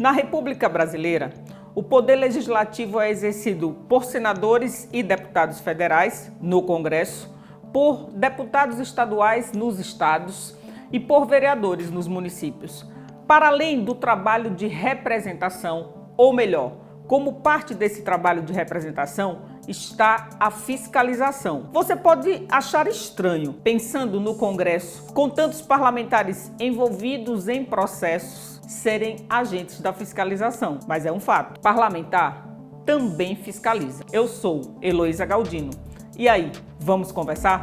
Na República Brasileira, o poder legislativo é exercido por senadores e deputados federais no Congresso, por deputados estaduais nos estados e por vereadores nos municípios. Para além do trabalho de representação, ou melhor, como parte desse trabalho de representação, está a fiscalização. Você pode achar estranho, pensando no Congresso, com tantos parlamentares envolvidos em processos, serem agentes da fiscalização, mas é um fato. Parlamentar também fiscaliza. Eu sou Heloísa Galdino. E aí, vamos conversar?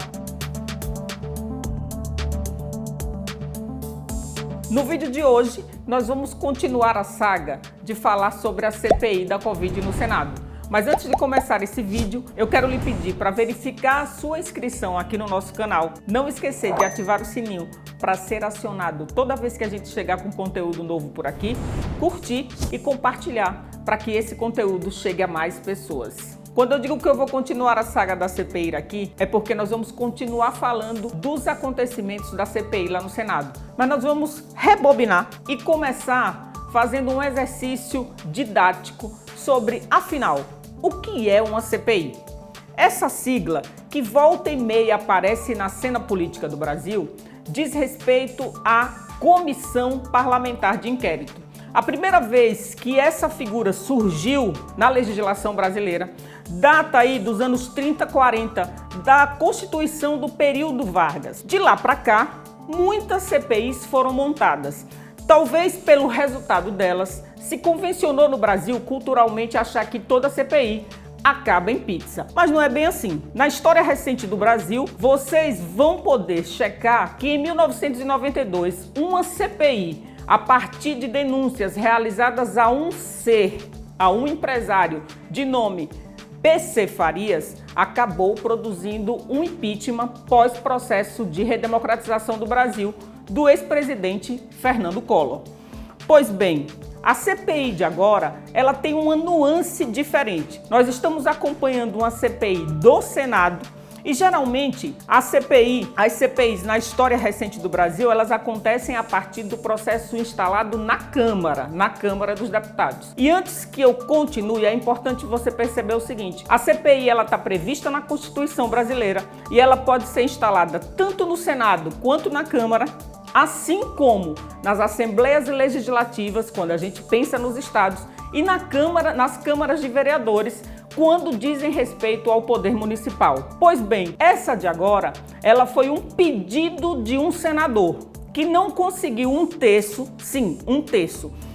No vídeo de hoje, nós vamos continuar a saga de falar sobre a CPI da Covid no Senado. Mas antes de começar esse vídeo, eu quero lhe pedir para verificar a sua inscrição aqui no nosso canal. Não esquecer de ativar o sininho para ser acionado toda vez que a gente chegar com conteúdo novo por aqui, curtir e compartilhar para que esse conteúdo chegue a mais pessoas. Quando eu digo que eu vou continuar a saga da CPI aqui, é porque nós vamos continuar falando dos acontecimentos da CPI lá no Senado. Mas nós vamos rebobinar e começar fazendo um exercício didático sobre, afinal, o que é uma CPI? Essa sigla, que volta e meia aparece na cena política do Brasil, diz respeito à Comissão Parlamentar de Inquérito. A primeira vez que essa figura surgiu na legislação brasileira data aí dos anos 30, 40, da Constituição do período Vargas. De lá para cá, muitas CPIs foram montadas. Talvez pelo resultado delas, se convencionou no Brasil culturalmente achar que toda CPI acaba em pizza. Mas não é bem assim. Na história recente do Brasil, vocês vão poder checar que em 1992, uma CPI, a partir de denúncias realizadas a um empresário de nome PC Farias, acabou produzindo um impeachment pós-processo de redemocratização do Brasil do ex-presidente Fernando Collor. Pois bem, a CPI de agora, ela tem uma nuance diferente. Nós estamos acompanhando uma CPI do Senado e geralmente as CPIs na história recente do Brasil, elas acontecem a partir do processo instalado na Câmara dos Deputados. E antes que eu continue, é importante você perceber o seguinte: a CPI ela está prevista na Constituição brasileira e ela pode ser instalada tanto no Senado quanto na Câmara, assim como nas assembleias legislativas, quando a gente pensa nos estados, e nas câmaras de vereadores, quando dizem respeito ao poder municipal. Pois bem, essa de agora, ela foi um pedido de um senador que não conseguiu um terço.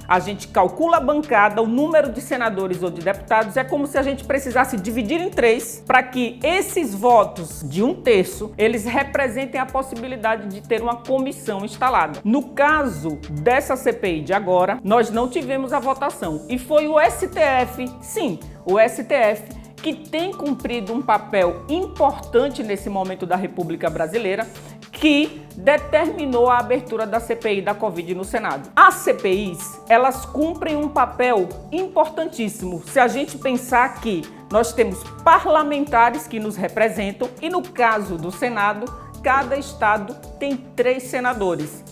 A gente calcula a bancada, o número de senadores ou de deputados, é como se a gente precisasse dividir em 3 para que esses votos de um terço, eles representem a possibilidade de ter uma comissão instalada. No caso dessa CPI de agora, nós não tivemos a votação e foi o STF, o STF, que tem cumprido um papel importante nesse momento da República Brasileira, que determinou a abertura da CPI da Covid no Senado. As CPIs, elas cumprem um papel importantíssimo se a gente pensar que nós temos parlamentares que nos representam e no caso do Senado, cada estado tem 3 senadores.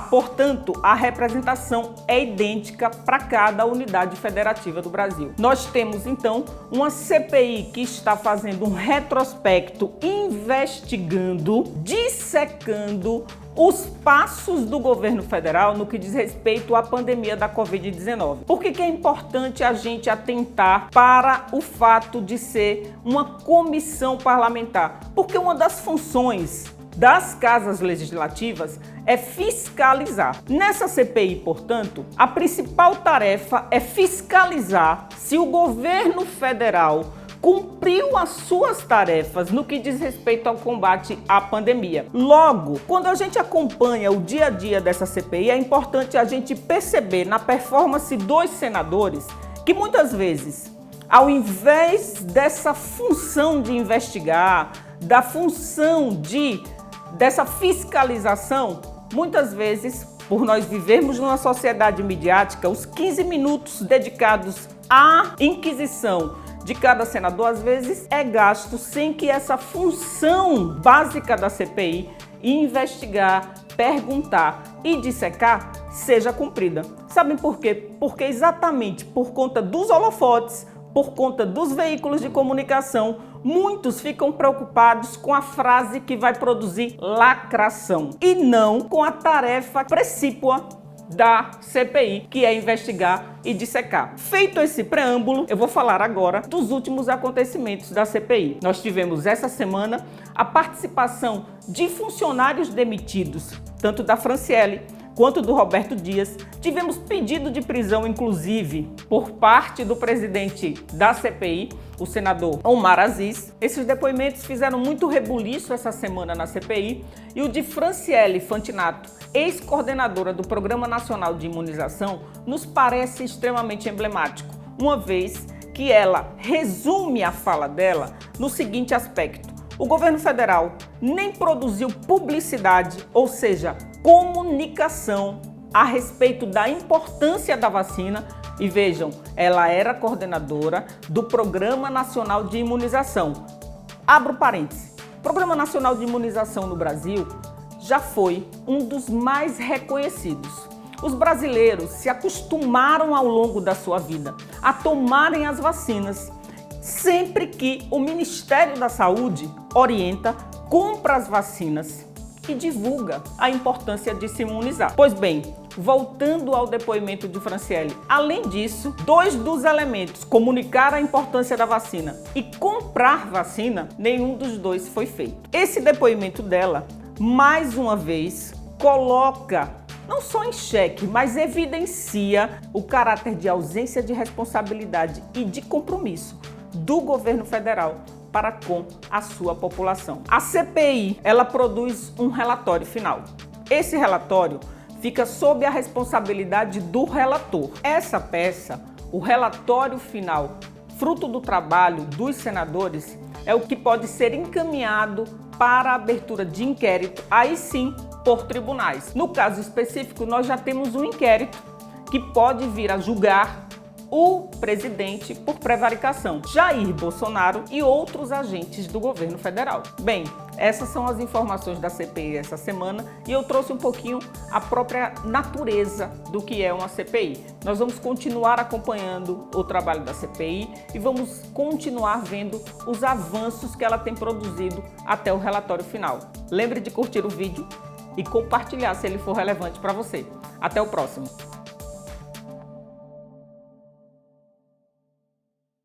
Portanto, a representação é idêntica para cada unidade federativa do Brasil. Nós temos, então, uma CPI que está fazendo um retrospecto, investigando, dissecando os passos do governo federal no que diz respeito à pandemia da Covid-19. Por que é importante a gente atentar para o fato de ser uma comissão parlamentar? Porque uma das funções das casas legislativas é fiscalizar. Nessa CPI, portanto, a principal tarefa é fiscalizar se o governo federal cumpriu as suas tarefas no que diz respeito ao combate à pandemia. Logo, quando a gente acompanha o dia a dia dessa CPI, é importante a gente perceber na performance dos senadores que muitas vezes, ao invés dessa função de investigar, da função dessa fiscalização, muitas vezes, por nós vivermos numa sociedade midiática, os 15 minutos dedicados à inquisição de cada senador, às vezes, é gasto sem que essa função básica da CPI, investigar, perguntar e dissecar, seja cumprida. Sabem por quê? Porque exatamente por conta dos holofotes, por conta dos veículos de comunicação, muitos ficam preocupados com a frase que vai produzir lacração e não com a tarefa precípua da CPI, que é investigar e dissecar. Feito esse preâmbulo, eu vou falar agora dos últimos acontecimentos da CPI. Nós tivemos essa semana a participação de funcionários demitidos, tanto da Franciele quanto do Roberto Dias. Tivemos pedido de prisão, inclusive, por parte do presidente da CPI, o senador Omar Aziz. Esses depoimentos fizeram muito rebuliço essa semana na CPI e o de Franciele Fantinato, ex-coordenadora do Programa Nacional de Imunização, nos parece extremamente emblemático, uma vez que ela resume a fala dela no seguinte aspecto: o governo federal nem produziu publicidade, ou seja, comunicação a respeito da importância da vacina. E vejam, ela era coordenadora do Programa Nacional de Imunização. Abro parênteses. O Programa Nacional de Imunização no Brasil já foi um dos mais reconhecidos. Os brasileiros se acostumaram ao longo da sua vida a tomarem as vacinas sempre que o Ministério da Saúde orienta, compra as vacinas e divulga a importância de se imunizar. Pois bem, voltando ao depoimento de Franciele, além disso, dois dos elementos, comunicar a importância da vacina e comprar vacina, nenhum dos dois foi feito. Esse depoimento dela, mais uma vez, coloca não só em xeque, mas evidencia o caráter de ausência de responsabilidade e de compromisso do governo federal para com a sua população. A CPI, ela produz um relatório final. Esse relatório fica sob a responsabilidade do relator. Essa peça, o relatório final, fruto do trabalho dos senadores, é o que pode ser encaminhado para a abertura de inquérito, aí sim, por tribunais. No caso específico, nós já temos um inquérito que pode vir a julgar o presidente por prevaricação, Jair Bolsonaro e outros agentes do governo federal. Bem, essas são as informações da CPI essa semana e eu trouxe um pouquinho a própria natureza do que é uma CPI. Nós vamos continuar acompanhando o trabalho da CPI e vamos continuar vendo os avanços que ela tem produzido até o relatório final. Lembre de curtir o vídeo e compartilhar se ele for relevante para você. Até o próximo!